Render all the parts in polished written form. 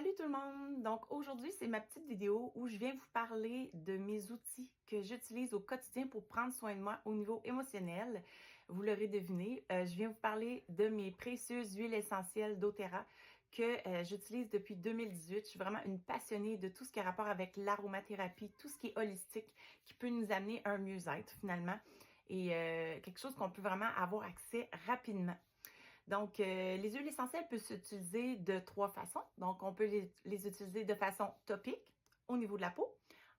Salut tout le monde! Donc aujourd'hui, c'est ma petite vidéo où je viens vous parler de mes outils que j'utilise au quotidien pour prendre soin de moi au niveau émotionnel. Vous l'aurez deviné, je viens vous parler de mes précieuses huiles essentielles doTERRA que j'utilise depuis 2018. Je suis vraiment une passionnée de tout ce qui a rapport avec l'aromathérapie, tout ce qui est holistique, qui peut nous amener à un mieux-être finalement et quelque chose qu'on peut vraiment avoir accès rapidement. Donc, les huiles essentielles peuvent s'utiliser de trois façons. Donc, on peut les utiliser de façon topique au niveau de la peau,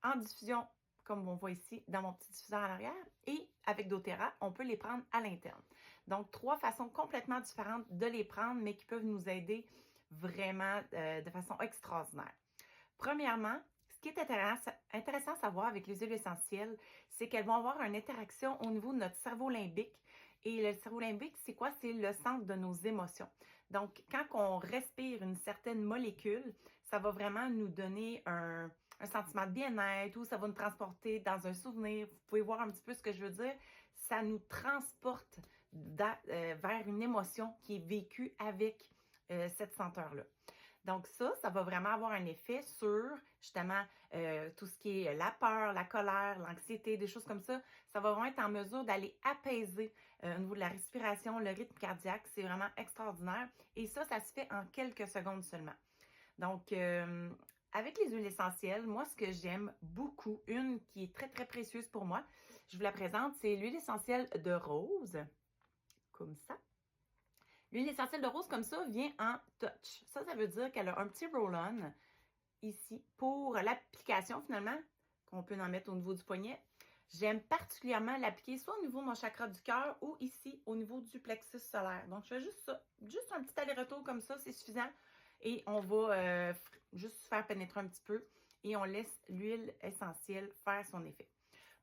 en diffusion, comme on voit ici dans mon petit diffuseur à l'arrière, et avec doTERRA, on peut les prendre à l'interne. Donc, trois façons complètement différentes de les prendre, mais qui peuvent nous aider vraiment de façon extraordinaire. Premièrement, ce qui est intéressant à savoir avec les huiles essentielles, c'est qu'elles vont avoir une interaction au niveau de notre cerveau limbique. Et le cerveau limbique, c'est quoi? C'est le centre de nos émotions. Donc, quand on respire une certaine molécule, ça va vraiment nous donner un sentiment de bien-être ou ça va nous transporter dans un souvenir. Vous pouvez voir un petit peu ce que je veux dire. Ça nous transporte vers une émotion qui est vécue avec cette senteur-là. Donc ça va vraiment avoir un effet sur justement tout ce qui est la peur, la colère, l'anxiété, des choses comme ça. Ça va vraiment être en mesure d'aller apaiser au niveau de la respiration, le rythme cardiaque. C'est vraiment extraordinaire. Et ça se fait en quelques secondes seulement. Donc, avec les huiles essentielles, moi, ce que j'aime beaucoup, une qui est très, très précieuse pour moi, je vous la présente, c'est l'huile essentielle de rose, comme ça. L'huile essentielle de rose comme ça vient en touch. Ça veut dire qu'elle a un petit roll-on ici pour l'application finalement, qu'on peut en mettre au niveau du poignet. J'aime particulièrement l'appliquer soit au niveau de mon chakra du cœur ou ici au niveau du plexus solaire. Donc, je fais juste ça, juste un petit aller-retour comme ça, c'est suffisant. Et on va juste faire pénétrer un petit peu et on laisse l'huile essentielle faire son effet.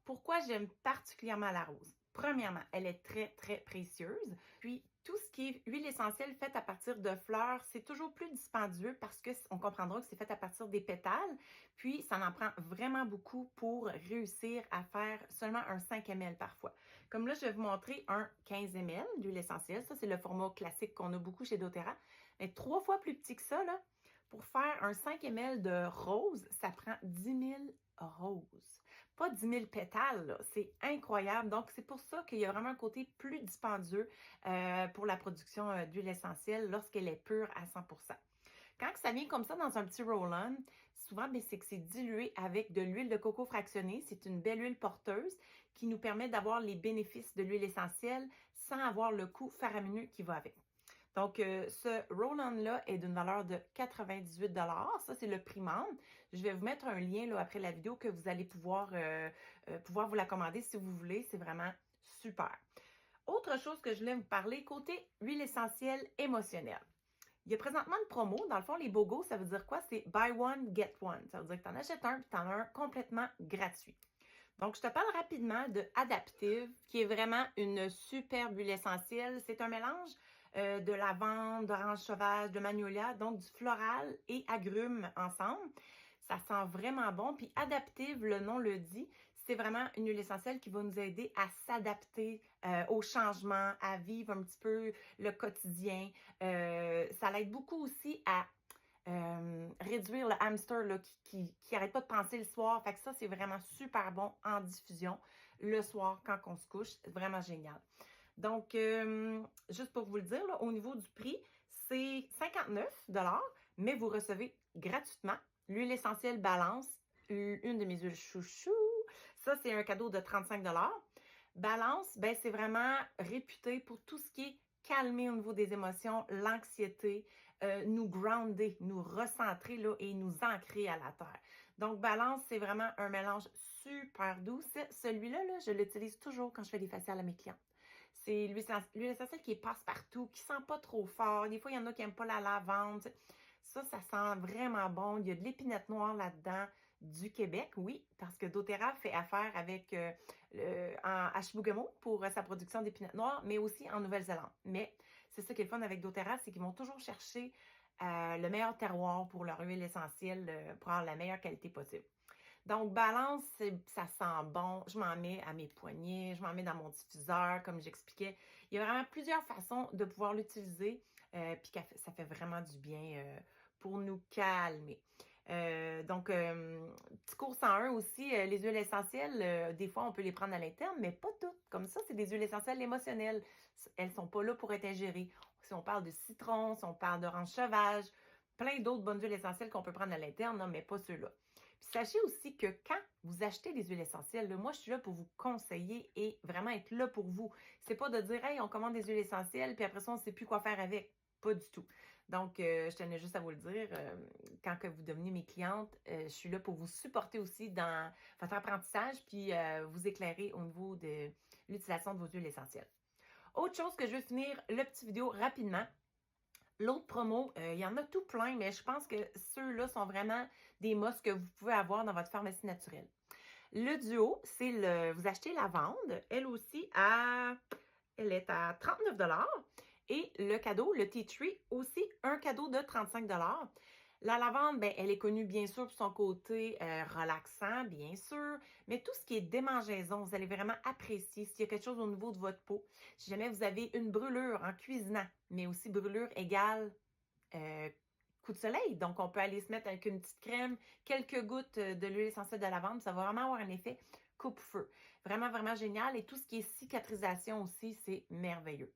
Pourquoi j'aime particulièrement la rose? Premièrement, elle est très, très précieuse. Puis, tout ce qui est huile essentielle faite à partir de fleurs, c'est toujours plus dispendieux parce qu'on comprendra que c'est fait à partir des pétales. Puis, ça en prend vraiment beaucoup pour réussir à faire seulement un 5 ml parfois. Comme là, je vais vous montrer un 15 ml d'huile essentielle. Ça, c'est le format classique qu'on a beaucoup chez doTERRA. Mais 3 fois plus petit que ça, là. Pour faire un 5 ml de rose, ça prend 10 000 roses. Pas 10 000 pétales, c'est incroyable. Donc, c'est pour ça qu'il y a vraiment un côté plus dispendieux pour la production d'huile essentielle lorsqu'elle est pure à 100%. Quand ça vient comme ça dans un petit roll-on, souvent, c'est que c'est dilué avec de l'huile de coco fractionnée. C'est une belle huile porteuse qui nous permet d'avoir les bénéfices de l'huile essentielle sans avoir le coût faramineux qui va avec. Donc, ce roll-on-là est d'une valeur de 98 $. Ça, c'est le prix membre. Je vais vous mettre un lien là, après la vidéo que vous allez pouvoir vous la commander si vous voulez. C'est vraiment super. Autre chose que je voulais vous parler, côté huile essentielle émotionnelle. Il y a présentement une promo. Dans le fond, les BOGO, ça veut dire quoi? C'est buy one, get one. Ça veut dire que tu en achètes un puis tu en as un complètement gratuit. Donc, je te parle rapidement de Adaptive, qui est vraiment une superbe huile essentielle. C'est un mélange de lavande, d'orange sauvage, de magnolia, donc du floral et agrumes ensemble. Ça sent vraiment bon. Puis Adaptive, le nom le dit, c'est vraiment une huile essentielle qui va nous aider à s'adapter aux changements, à vivre un petit peu le quotidien. Ça l'aide beaucoup aussi à réduire le hamster là, qui arrête pas de penser le soir. Fait que ça, c'est vraiment super bon en diffusion le soir quand on se couche. Vraiment génial. Donc, juste pour vous le dire, là, au niveau du prix, c'est 59 $, mais vous recevez gratuitement l'huile essentielle Balance, une de mes huiles chouchou. Ça, c'est un cadeau de 35 $. Balance, ben, c'est vraiment réputé pour tout ce qui est calmer au niveau des émotions, l'anxiété, nous grounder, nous recentrer là, et nous ancrer à la terre. Donc, Balance, c'est vraiment un mélange super doux. Celui-là, là, je l'utilise toujours quand je fais des faciales à mes clients. C'est l'huile essentielle qui est passe-partout, qui sent pas trop fort. Des fois, il y en a qui n'aiment pas la lavande. Ça sent vraiment bon. Il y a de l'épinette noire là-dedans du Québec, oui, parce que doTERRA fait affaire avec en Ashbougamo pour sa production d'épinette noire, mais aussi en Nouvelle-Zélande. Mais c'est ça qui est le fun avec doTERRA, c'est qu'ils vont toujours chercher le meilleur terroir pour leur huile essentielle pour avoir la meilleure qualité possible. Donc, Balance, ça sent bon. Je m'en mets à mes poignets, je m'en mets dans mon diffuseur, comme j'expliquais. Il y a vraiment plusieurs façons de pouvoir l'utiliser, puis ça fait vraiment du bien pour nous calmer. Petit cours 101 aussi, les huiles essentielles, des fois, on peut les prendre à l'interne, mais pas toutes. Comme ça, c'est des huiles essentielles émotionnelles. Elles sont pas là pour être ingérées. Si on parle de citron, si on parle d'orange sauvage, plein d'autres bonnes huiles essentielles qu'on peut prendre à l'interne, mais pas ceux-là. Puis sachez aussi que quand vous achetez des huiles essentielles, là, moi, je suis là pour vous conseiller et vraiment être là pour vous. C'est pas de dire, hey, on commande des huiles essentielles, puis après ça, on ne sait plus quoi faire avec. Pas du tout. Donc, je tenais juste à vous le dire. Quand que vous devenez mes clientes, je suis là pour vous supporter aussi dans votre apprentissage, puis vous éclairer au niveau de l'utilisation de vos huiles essentielles. Autre chose que je veux finir le petit vidéo rapidement. L'autre promo, il y en a tout plein, mais je pense que ceux-là sont vraiment des must que vous pouvez avoir dans votre pharmacie naturelle. Le duo, c'est vous achetez la lavande, elle aussi, elle est à 39 $. Et le cadeau, le Tea Tree, aussi un cadeau de 35 $. La lavande, ben, elle est connue bien sûr pour son côté relaxant, bien sûr, mais tout ce qui est démangeaison, vous allez vraiment apprécier s'il y a quelque chose au niveau de votre peau. Si jamais vous avez une brûlure en cuisinant, mais aussi brûlure égale coup de soleil, donc on peut aller se mettre avec une petite crème, quelques gouttes de l'huile essentielle de lavande, ça va vraiment avoir un effet coupe-feu. Vraiment, vraiment génial. Et tout ce qui est cicatrisation aussi, c'est merveilleux.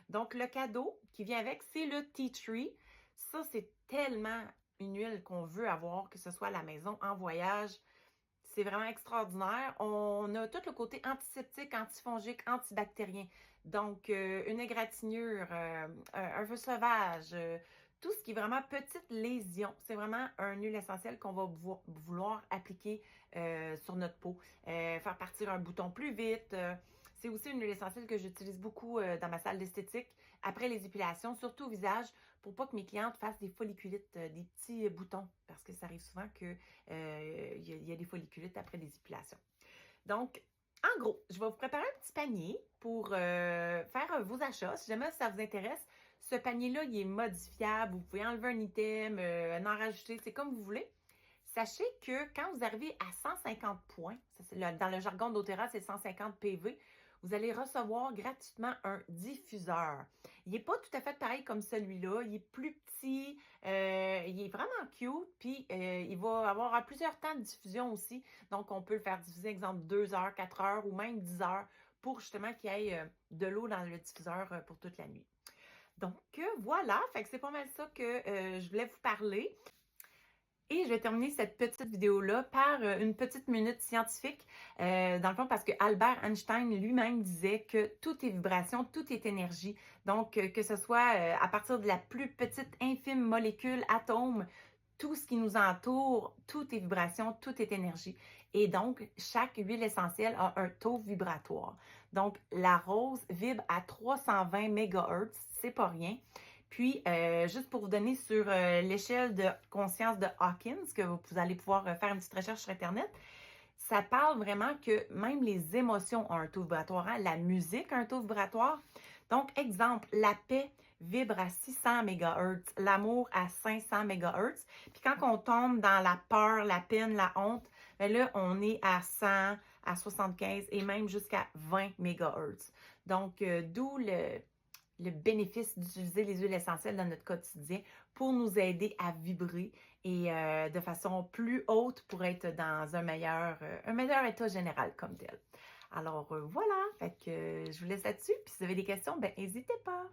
Donc, le cadeau qui vient avec, c'est le Tea Tree. Ça, c'est tellement une huile qu'on veut avoir, que ce soit à la maison, en voyage. C'est vraiment extraordinaire. On a tout le côté antiseptique, antifongique, antibactérien. Donc, une égratignure, un feu sauvage, tout ce qui est vraiment petite lésion. C'est vraiment un huile essentielle qu'on va vouloir appliquer sur notre peau. Faire partir un bouton plus vite. C'est aussi une huile essentielle que j'utilise beaucoup dans ma salle d'esthétique après les épilations, surtout au visage, pour pas que mes clientes fassent des folliculites, des petits boutons, parce que ça arrive souvent qu'il y a des folliculites après les épilations. Donc, en gros, je vais vous préparer un petit panier pour faire vos achats. Si jamais ça vous intéresse, ce panier-là, il est modifiable. Vous pouvez enlever un item, en rajouter, c'est comme vous voulez. Sachez que quand vous arrivez à 150 points, dans le jargon d'Otera, c'est 150 PV, vous allez recevoir gratuitement un diffuseur. Il n'est pas tout à fait pareil comme celui-là. Il est plus petit, il est vraiment cute, puis il va avoir plusieurs temps de diffusion aussi. Donc, on peut le faire diffuser, exemple, 2 heures, 4 heures ou même 10 heures pour justement qu'il y ait de l'eau dans le diffuseur pour toute la nuit. Donc, voilà, fait que c'est pas mal ça que je voulais vous parler. Et je vais terminer cette petite vidéo-là par une petite minute scientifique, dans le fond parce que Albert Einstein lui-même disait que tout est vibration, tout est énergie. Donc, que ce soit à partir de la plus petite infime molécule, atome, tout ce qui nous entoure, tout est vibration, tout est énergie. Et donc, chaque huile essentielle a un taux vibratoire. Donc, la rose vibre à 320 MHz, c'est pas rien. Puis, juste pour vous donner sur l'échelle de conscience de Hawkins, que vous allez pouvoir faire une petite recherche sur Internet, ça parle vraiment que même les émotions ont un taux vibratoire, hein? La musique a un taux vibratoire. Donc, exemple, la paix vibre à 600 MHz, l'amour à 500 MHz. Puis quand on tombe dans la peur, la peine, la honte, bien là, on est à 100, à 75 et même jusqu'à 20 MHz. Donc, d'où le bénéfice d'utiliser les huiles essentielles dans notre quotidien pour nous aider à vibrer et de façon plus haute pour être dans un meilleur état général comme tel. Alors voilà, fait que je vous laisse là-dessus. Puis si vous avez des questions, ben n'hésitez pas.